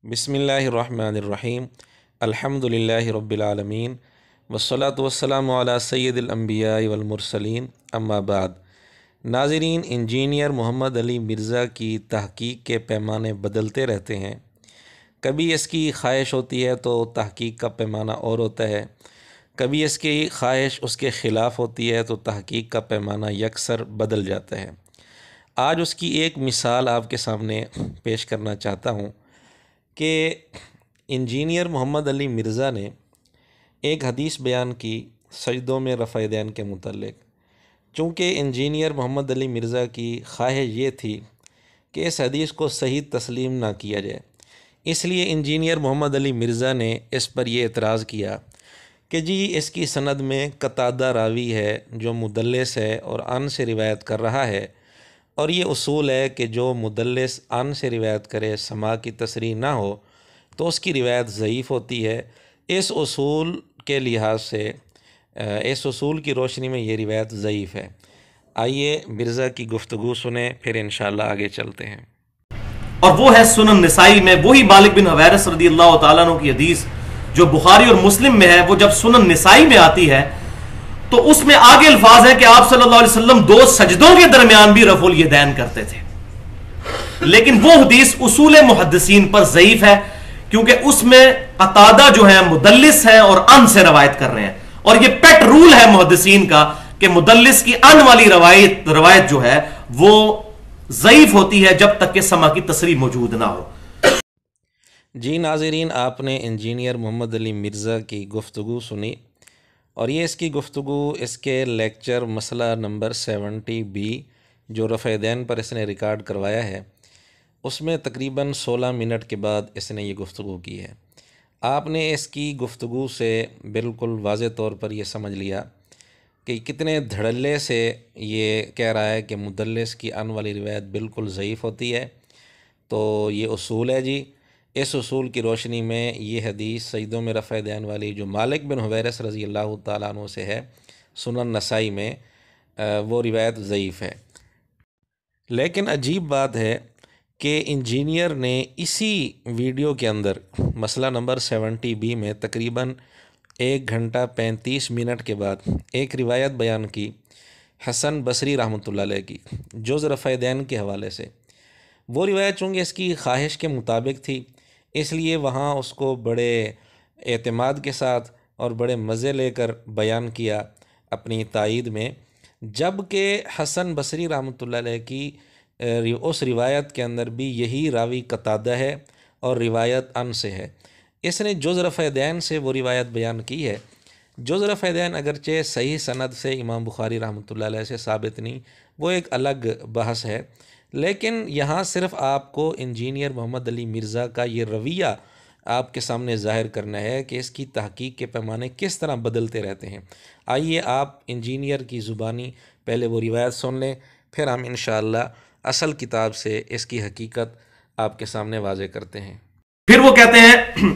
बिस्मिल्लाहिर्रहमानिर्रहीम अल्हम्दुलिल्लाहि रब्बिल आलमीन वस्सलातु वस्सलामु अला सय्यिदिल अंबिया वल मुरसलीन अम्मा बाद। नाज़रीन, इंजीनियर मोहम्मद अली मिर्ज़ा की तहक़ीक़ के पैमाने बदलते रहते हैं। कभी इसकी ख्वाहिश होती है तो तहक़ीक़ का पैमाना और होता है, कभी इसकी ख्वाहिश उसके ख़िलाफ़ होती है तो तहक़ीक़ का पैमाना यकसर बदल जाता है। आज उसकी एक मिसाल आपके सामने पेश करना चाहता हूँ कि इंजीनियर मोहम्मद अली मिर्ज़ा ने एक हदीस बयान की सजदों में रफ़ा दैन के मुतल्लिक़। चूँकि इंजीनियर मोहम्मद अली मिर्ज़ा की ख्वाहिश ये थी कि इस हदीस को सही तस्लीम ना किया जाए, इसलिए इंजीनियर मोहम्मद अली मिर्ज़ा ने इस पर यह एतराज़ किया कि जी इसकी सनद में कतादा रावी है जो मुदल्लिस है और अन से रिवायत कर रहा है, और ये उसूल है कि जो मुदल्लिस अन से रिवायत करे समा की तसरीह ना हो तो उसकी रिवायत ज़ईफ़ होती है। इस उसूल के लिहाज से इस उसूल की रोशनी में ये रिवायत ज़ईफ़ है। आइए मिर्ज़ा की गुफ्तगू सुने, फिर इंशाअल्लाह आगे चलते हैं। और वो है सुनन निसाई में वही मालिक बिन हवैरस रज़ियल्लाहु ताला अन्हु की हदीस जो बुखारी और मुस्लिम में है। वो जब सुनन निसाई में आती है तो उसमें आगे अल्फाज है कि आप सल्लल्लाहु अलैहि वसल्लम दो सजदों के दरमियान भी रफ़ुल यदैन करते थे, लेकिन वो हदीस उसूल मुहद्दिसीन पर ज़ईफ़ है क्योंकि उसमें कतादा जो है मुदल्लिस है और अन से रवायत कर रहे हैं, और ये पेट रूल है मुहद्दिसीन का कि मुदल्लिस की अन वाली रवायत जो है वो ज़ईफ़ होती है जब तक कि समा की तसरीह मौजूद ना हो। जी नाज़रीन, आपने इंजीनियर मोहम्मद अली मिर्ज़ा की गुफ्तगू सुनी, और ये इसकी गुफ्तगू इसके लेक्चर मसला नंबर 70B जो रफ़ा दैन पर इसने रिकॉर्ड करवाया है उसमें तकरीबन 16 मिनट के बाद इसने ये गुफ्तगू की है। आपने इसकी गुफ्तगू से बिल्कुल वाज़े तौर पर यह समझ लिया कि कितने धड़ल्ले से ये कह रहा है कि मुदल्लिस की अन वाली रिवायत बिल्कुल ज़ईफ़ होती है। तो ये उसूल है जी, इस उसूल की रोशनी में ये हदीस सजदों में रफ़ा दैन वाली जो मालिक बिन हुवैरिस रज़ियल्लाहु ताला अन्हु से है सुनन नसाई में, वो रिवायत ज़ईफ़ है। लेकिन अजीब बात है कि इंजीनियर ने इसी वीडियो के अंदर मसला नंबर 70B में तकरीबन 1 घंटा 35 मिनट के बाद एक रिवायत बयान की हसन बसरी रहमतुल्लाह अलैह की जुज़ रफ़ा दैन के हवाले से। वो रिवायत चूँकि इसकी ख्वाहिश के मुताबिक थी, इसलिए वहाँ उसको बड़े एतमाद के साथ और बड़े मज़े लेकर बयान किया अपनी तायीद में, जबकि हसन बसरी रहमतुल्लाह अलैह की उस रिवायत के अंदर भी यही रावी कतादा है और रिवायत अन से है। इसने जुज़ रफ़ा दैन से वो रिवायत बयान की है। जुज़ रफ़ा दैन अगरचे सही सनद से इमाम बुखारी रहमतुल्लाह अलैह से साबित नहीं, वो एक अलग बहस है, लेकिन यहाँ सिर्फ़ आपको इंजीनियर मोहम्मद अली मिर्ज़ा का ये रवैया आपके सामने ज़ाहिर करना है कि इसकी तहक़ीक़ के पैमाने किस तरह बदलते रहते हैं। आइए आप इंजीनियर की ज़ुबानी पहले वो रिवायत सुन लें, फिर हम इंशाअल्लाह असल किताब से इसकी हकीकत आपके सामने वाज़े करते हैं। फिर वो कहते हैं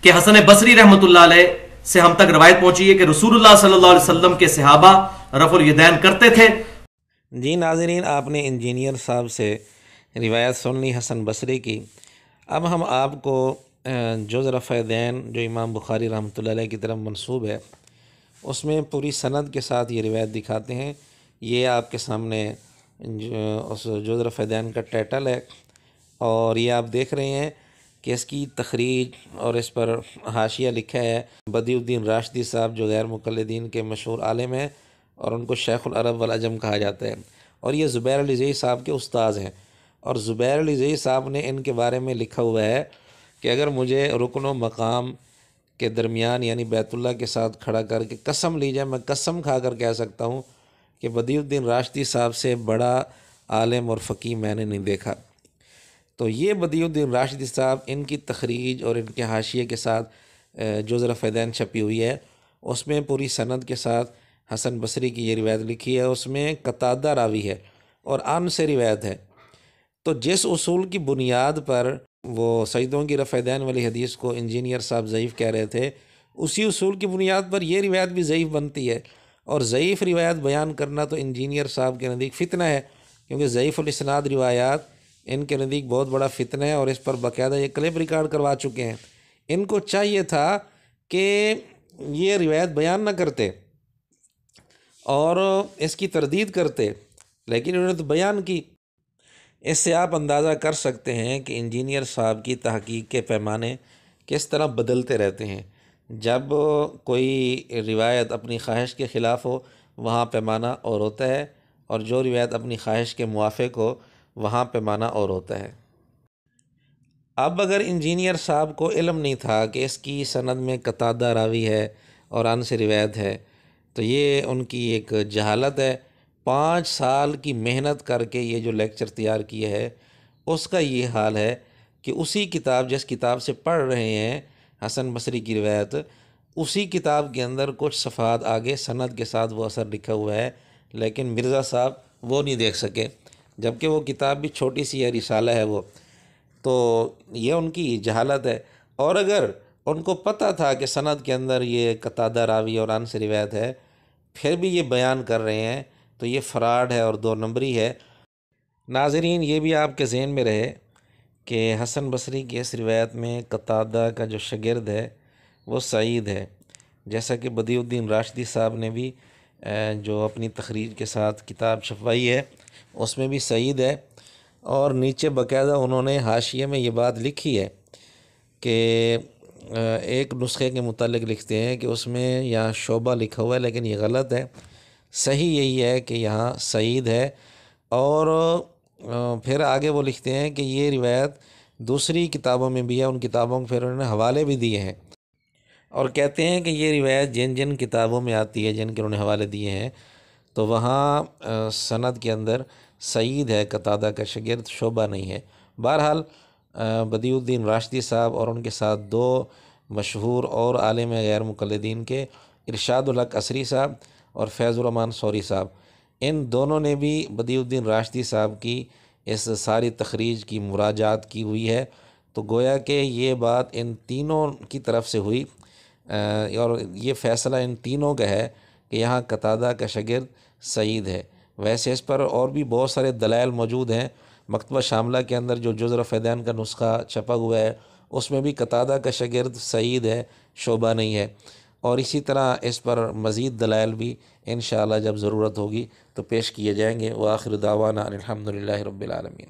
कि हसन बसरी रहमतुल्लाह अलैह से हम तक रवायत पहुंची है कि रसूलुल्लाह सल्लल्लाहु अलैहि वसल्लम के सहाबा रफ़ुल यदैन करते थे। जी नाज़रीन, आपने इंजीनियर साहब से रिवायत सुन ली हसन बसरी की। अब हम आपको जुज़ रफ़ा दैन जो इमाम बुखारी रहमतुल्लाह अलैह की तरफ मंसूब है उसमें पूरी सनद के साथ ये रिवायत दिखाते हैं। ये आपके सामने उस जुज़ रफ़ा दैन का टाइटल है, और ये आप देख रहे हैं कि इसकी तखरीज और इस पर हाशिया लिखा है बदिउद्दीन राशिदी साहब जो गैर मुक़ल्लिदीन के मशहूर आलिम हैं और उनको शेखुल अरब वल अजम कहा जाता है, और ये ज़ुबैर अली ज़ई साहब के उस्ताद हैं। और ज़ुबैर अली ज़ई साहब ने इनके बारे में लिखा हुआ है कि अगर मुझे रुकन व मकाम के दरमियान यानी बैतुल्लाह के साथ खड़ा करके कसम ली जाए, मैं कसम खा कर कह सकता हूँ कि बदिउद्दीन राशिदी साहब से बड़ा आलिम और फ़कीह मैंने नहीं देखा। तो ये बदिउद्दीन राशिदी साहब, इनकी तखरीज और इनके हाशिए के साथ जुज़ रफ़ा दैन छपी हुई है, उसमें पूरी सनद के साथ हसन बसरी की ये रिवायत लिखी है। उसमें कतादा रावी है और अन से रिवायत है। तो जिस उसूल की बुनियाद पर वो सजदों की रफ़ा दैन वाली हदीस को इंजीनियर साहब ज़ईफ़ कह रहे थे, उसी उसूल की बुनियाद पर यह रिवायत भी ज़ईफ़ बनती है। और ज़ईफ़ रिवायत बयान करना तो इंजीनियर साहब के नज़दीक फ़ितना है, क्योंकि ज़ईफ़ुल इस्नाद रिवायात ان کے نزدیک بہت بڑا فتنہ ہے، اور اس پر باقاعدہ یہ کلپ ریکارڈ کروا چکے ہیں۔ ان کو چاہیے تھا کہ یہ روایت بیان نہ کرتے اور اس کی تردید کرتے، لیکن انہوں نے تو بیان کی۔ اس سے آپ اندازہ کر سکتے ہیں کہ انجینئر صاحب کی تحقیق کے پیمانے کس طرح بدلتے رہتے ہیں۔ جب کوئی روایت اپنی خواہش کے خلاف ہو وہاں پیمانہ اور ہوتا ہے، اور جو روایت اپنی خواہش کے موافق ہو وہاں پیمانہ اور ہوتا ہے۔ اب اگر انجینئر صاحب کو علم نہیں تھا کہ اس کی سند میں قتادہ راوی ہے اور ان سے روایت ہے، تو یہ ان کی ایک جہالت ہے۔ 5 سال کی محنت کر کے یہ جو لیکچر تیار کیا ہے، اس کا یہ حال ہے کہ اسی کتاب، جس کتاب سے پڑھ رہے ہیں حسن بصری کی روایت، اسی کتاب کے اندر کچھ صفحات آگے سند کے ساتھ وہ اثر لکھا ہوا ہے، لیکن مرزا صاحب وہ نہیں دیکھ سکے، جبکہ وہ کتاب بھی چھوٹی سی ہے، رسالہ ہے وہ۔ تو یہ ان کی جہالت ہے۔ اور اگر ان کو پتہ تھا کہ سند کے اندر یہ قتادہ راوی اور ان سے روایت ہے، پھر بھی یہ بیان کر رہے ہیں، تو یہ فراڈ ہے اور 2 نمبری ہے۔ ناظرین، یہ بھی آپ کے ذہن میں رہے کہ حسن بصری کی اس روایت میں قتادہ کا جو شاگرد ہے وہ سعید ہے، جیسا کہ بدیع الدین راشدی صاحب نے بھی جو اپنی تخریج کے ساتھ کتاب چھپوائی ہے اس میں بھی سعید ہے، اور نیچے باقاعدہ انہوں نے حاشیے میں یہ بات لکھی ہے کہ ایک نسخے کے متعلق لکھتے ہیں کہ اس میں یہاں شعبہ لکھا ہوا ہے، لیکن یہ غلط ہے، صحیح یہی ہے کہ یہاں سعید ہے۔ اور پھر آگے وہ لکھتے ہیں کہ یہ روایت دوسری کتابوں میں بھی ہے، ان کتابوں کو پھر انہوں نے حوالے بھی دیے ہیں، اور کہتے ہیں کہ یہ روایت جن جن کتابوں میں آتی ہے، جن کے انہوں نے حوالے دیے ہیں، تو وہاں سند کے اندر سعید ہے، قتادہ کا شاگرد، شعبہ نہیں ہے۔ بہرحال بدیع الدین راشدی صاحب اور ان کے ساتھ 2 مشہور اور عالم غیر مقلدین کے ارشاد الحق عصری صاحب اور فیض الرحمن سوری صاحب، ان دونوں نے بھی بدیع الدین راشدی صاحب کی اس ساری تخریج کی مراجعات کی ہوئی ہے۔ تو گویا کہ یہ بات ان تینوں کی طرف سے ہوئی، اور یہ فیصلہ ان تینوں کا ہے کہ یہاں قتادہ کا شاگرد سعید ہے۔ ویسے اس پر اور بھی بہت سارے دلائل موجود ہیں۔ مکتبہ شاملہ کے اندر جو جز رفیدین کا نسخہ چھپا ہوا ہے اس میں بھی قتادہ کا شاگرد سعید ہے، شعبہ نہیں ہے، اور اسی طرح اس پر مزید دلائل بھی انشاءاللہ جب ضرورت ہوگی تو پیش کیے جائیں گے۔ وآخر دعوانا ان الحمدللہ رب العالمین۔